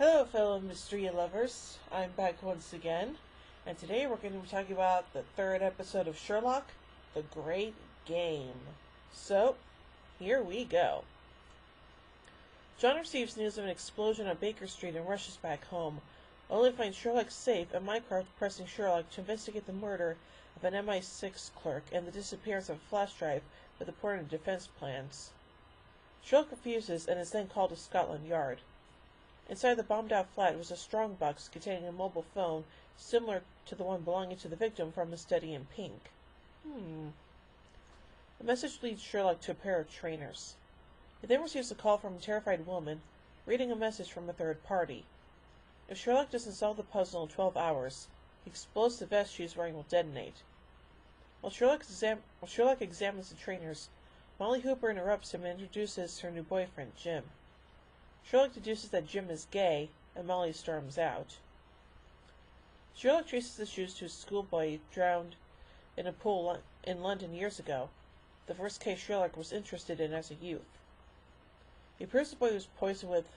Hello, fellow mystery lovers. I'm back once again, and today we're going to be talking about the third episode of Sherlock, The Great Game. So, here we go. John receives news of an explosion on Baker Street and rushes back home, only to find Sherlock safe and Mycroft pressing Sherlock to investigate the murder of an MI6 clerk and the disappearance of a flash drive with important defense plans. Sherlock refuses and is then called to Scotland Yard. Inside the bombed-out flat was a strong box containing a mobile phone similar to the one belonging to the victim from a study in pink. The message leads Sherlock to a pair of trainers. He then receives a call from a terrified woman, reading a message from a third party. If Sherlock doesn't solve the puzzle in 12 hours, the explosive vest she is wearing will detonate. While Sherlock examines the trainers, Molly Hooper interrupts him and introduces her new boyfriend, Jim. Sherlock deduces that Jim is gay, and Molly storms out. Sherlock traces the shoes to a schoolboy drowned in a pool in London years ago, the first case Sherlock was interested in as a youth. He proves the boy was poisoned with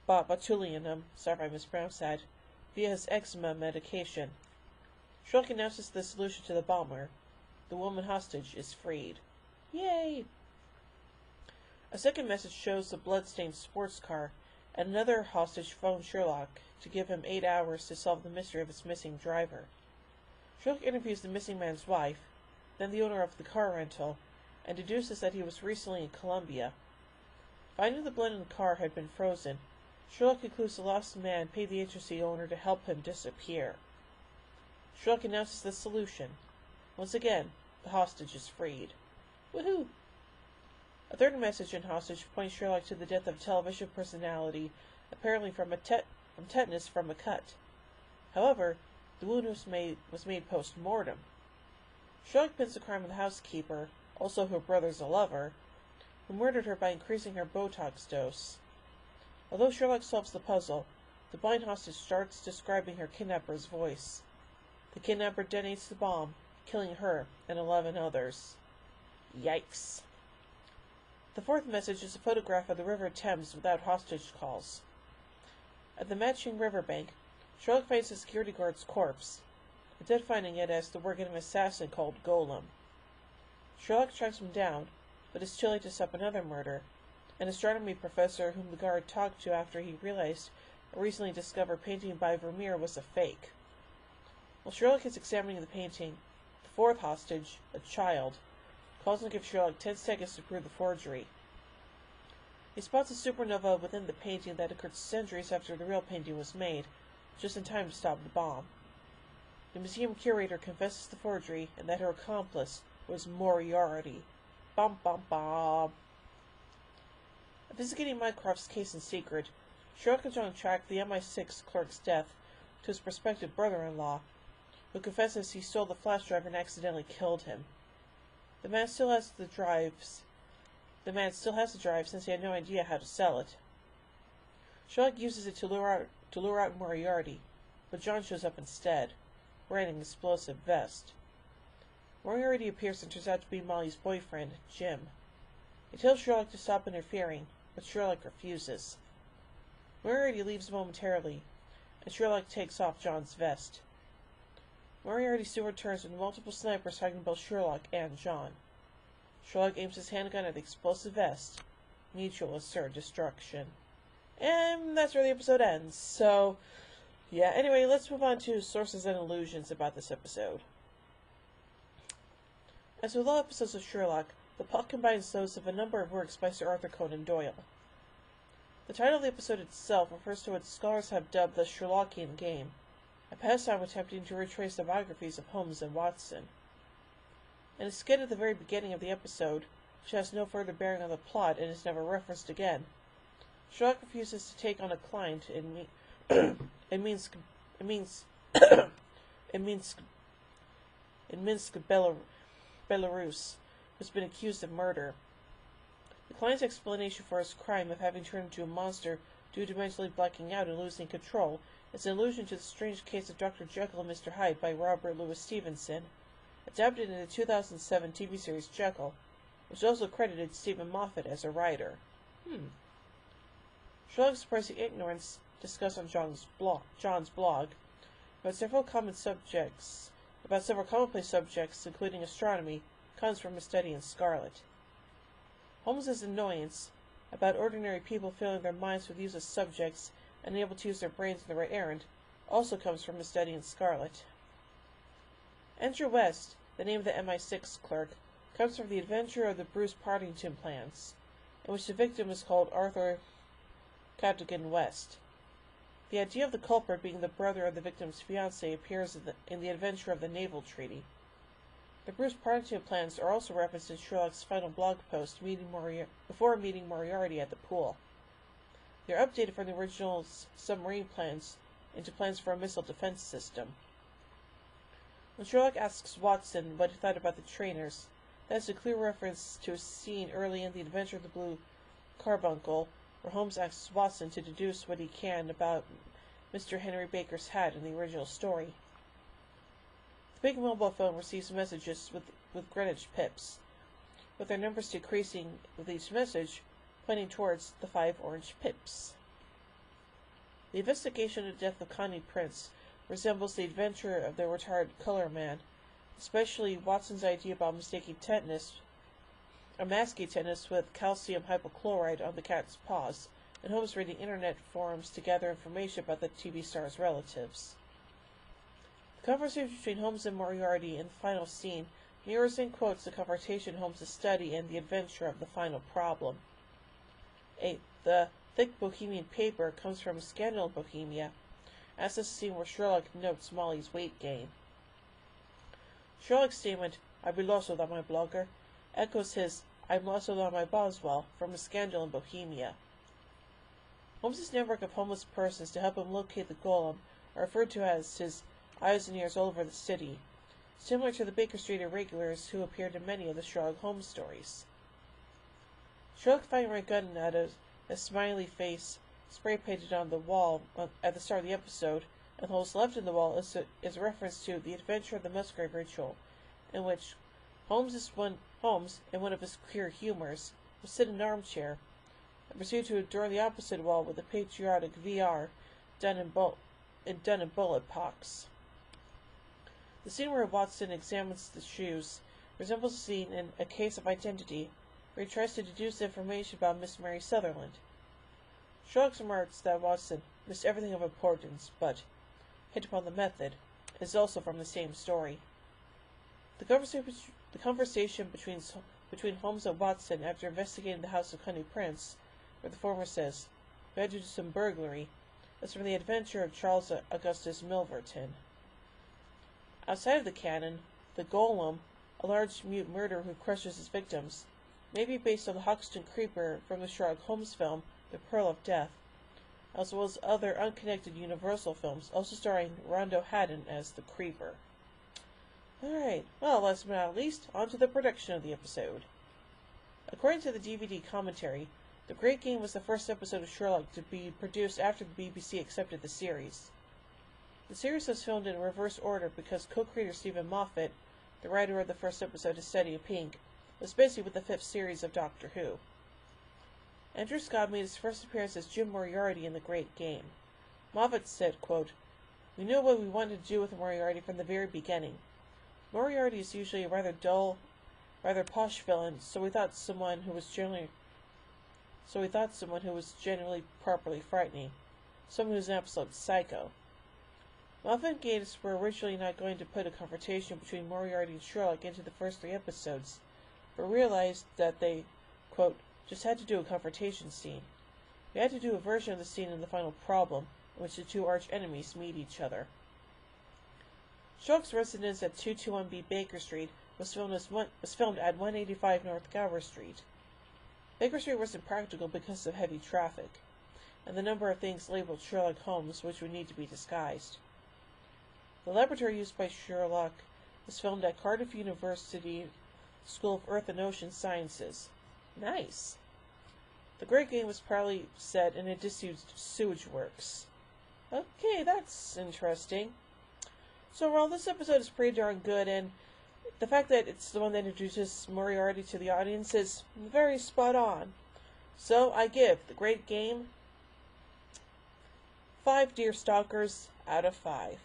botulinum, sorry if I mispronounced that, via his eczema medication. Sherlock announces the solution to the bomber. The woman hostage is freed. Yay! A second message shows the blood-stained sports car, and another hostage phones Sherlock to give him 8 hours to solve the mystery of his missing driver. Sherlock interviews the missing man's wife, then the owner of the car rental, and deduces that he was recently in Colombia. Finding the blood in the car had been frozen, Sherlock concludes the lost man paid the agency owner to help him disappear. Sherlock announces the solution. Once again, the hostage is freed. Woohoo! A third message in hostage points Sherlock to the death of a television personality, apparently from tetanus from a cut. However, the wound was made post-mortem. Sherlock pins the crime on the housekeeper, also her brother's a lover, who murdered her by increasing her Botox dose. Although Sherlock solves the puzzle, the blind hostage starts describing her kidnapper's voice. The kidnapper detonates the bomb, killing her and 11 others. Yikes. The fourth message is a photograph of the River Thames without hostage calls. At the Matching riverbank, Sherlock finds a security guard's corpse, identifying it as the work of an assassin called Golem. Sherlock tracks him down, but is too late to stop another murder, an astronomy professor whom the guard talked to after he realized a recently discovered painting by Vermeer was a fake. While Sherlock is examining the painting, the fourth hostage, a child, calls and gives Sherlock 10 seconds to prove the forgery. He spots a supernova within the painting that occurred centuries after the real painting was made, just in time to stop the bomb. The museum curator confesses the forgery and that her accomplice was Moriarty. Bum bum bum. Investigating Mycroft's case in secret, Sherlock and John track the MI6 clerk's death to his prospective brother-in-law, who confesses he stole the flash drive and accidentally killed him. The man still has the drive since he had no idea how to sell it. Sherlock uses it to lure out Moriarty, but John shows up instead, wearing an explosive vest. Moriarty appears and turns out to be Molly's boyfriend, Jim. He tells Sherlock to stop interfering, but Sherlock refuses. Moriarty leaves momentarily, and Sherlock takes off John's vest. Moriarty soon returns with multiple snipers targeting both Sherlock and John. Sherlock aims his handgun at the explosive vest. Mutual assert destruction. And that's where the episode ends. So, yeah, anyway, let's move on to sources and illusions about this episode. As with all episodes of Sherlock, the plot combines those of a number of works by Sir Arthur Conan Doyle. The title of the episode itself refers to what scholars have dubbed the Sherlockian game, a pastime attempting to retrace the biographies of Holmes and Watson. In a skit at the very beginning of the episode, which has no further bearing on the plot and is never referenced again, Sherlock refuses to take on a client in Minsk, Belarus, who's been accused of murder. The client's explanation for his crime of having turned into a monster due to mentally blacking out and losing control is an allusion to the strange case of Dr. Jekyll and Mr. Hyde by Robert Louis Stevenson, adapted in the 2007 TV series Jekyll, which also credited Stephen Moffat as a writer. Sherlock expressed the ignorance discussed on John's blog about several commonplace subjects, including astronomy, comes from his study in Scarlet. Holmes's annoyance about ordinary people filling their minds with useless subjects and unable to use their brains in the right errand also comes from his study in Scarlet. Andrew West, the name of the MI6 clerk, comes from the adventure of the Bruce Partington plans, in which the victim is called Arthur Cadogan West. The idea of the culprit being the brother of the victim's fiancé appears in the adventure of the Naval Treaty. The Bruce Partington plans are also referenced in Sherlock's final blog post before meeting Moriarty at the pool. They are updated from the original submarine plans into plans for a missile defense system. When Sherlock asks Watson what he thought about the trainers, that is a clear reference to a scene early in The Adventure of the Blue Carbuncle, where Holmes asks Watson to deduce what he can about Mr. Henry Baker's hat in the original story. The big mobile phone receives messages with Greenwich pips, with their numbers decreasing with each message, pointing towards the 5 orange pips. The investigation of the death of Connie Prince resembles the adventure of the retired color man, especially Watson's idea about masking tetanus with calcium hypochlorite on the cat's paws, and Holmes reading internet forums to gather information about the TV star's relatives. The conversation between Holmes and Moriarty in the final scene mirrors and quotes the conversation Holmes' study in The Adventure of the Final Problem. The thick Bohemian paper comes from a scandal in Bohemia, as is the scene where Sherlock notes Molly's weight gain. Sherlock's statement, "I be lost without my blogger," echoes his "I'm lost without my Boswell" from a scandal in Bohemia. Holmes' network of homeless persons to help him locate the golem are referred to as his eyes and ears all over the city, similar to the Baker Street irregulars who appeared in many of the Sherlock Holmes stories. Sherlock finding a gun out of a smiley face spray-painted on the wall at the start of the episode, and holes left in the wall is a reference to The Adventure of the Musgrave Ritual, in which Holmes, in one of his queer humors, will sit in an armchair and proceed to adorn the opposite wall with a patriotic VR done in bullet pox. The scene where Watson examines the shoes resembles a scene in A Case of Identity, where he tries to deduce information about Miss Mary Sutherland. Sherlock remarks that Watson missed everything of importance, but hit upon the method is also from the same story. The conversation between Holmes and Watson after investigating the house of Connie Prince, where the former says, "We had to do some burglary," is from The Adventure of Charles Augustus Milverton. Outside of the canon, the Golem, a large mute murderer who crushes his victims, may be based on the Hoxton Creeper from the Sherlock Holmes film The Pearl of Death, as well as other unconnected Universal films, also starring Rondo Haddon as the Creeper. Alright, well, last but not least, on to the production of the episode. According to the DVD commentary, The Great Game was the first episode of Sherlock to be produced after the BBC accepted the series. The series was filmed in reverse order because co-creator Stephen Moffat, the writer of the first episode of Steady of Pink, was busy with the 5th series of Doctor Who. Andrew Scott made his first appearance as Jim Moriarty in The Great Game. Moffat said, quote, "We knew what we wanted to do with Moriarty from the very beginning. Moriarty is usually a rather dull, rather posh villain, so we thought someone who was generally properly frightening, someone who's an absolute psycho." Moffat and Gatiss were originally not going to put a confrontation between Moriarty and Sherlock into the first 3 episodes, but realized that they, quote, "just had to do a confrontation scene. We had to do a version of the scene in The Final Problem, in which the 2 arch-enemies meet each other." Sherlock's residence at 221B Baker Street was filmed at 185 North Gower Street. Baker Street was impractical because of heavy traffic, and the number of things labeled Sherlock Holmes which would need to be disguised. The laboratory used by Sherlock was filmed at Cardiff University School of Earth and Ocean Sciences. Nice! The Great Game was probably set in a disused sewage works. Okay, that's interesting. So overall, this episode is pretty darn good, and the fact that it's the one that introduces Moriarty to the audience is very spot on. So I give The Great Game 5 deer stalkers out of 5.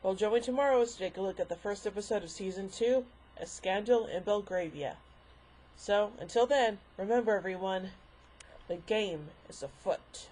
Well, join me tomorrow to take a look at the first episode of Season 2, A Scandal in Belgravia. So, until then, remember everyone, the game is afoot.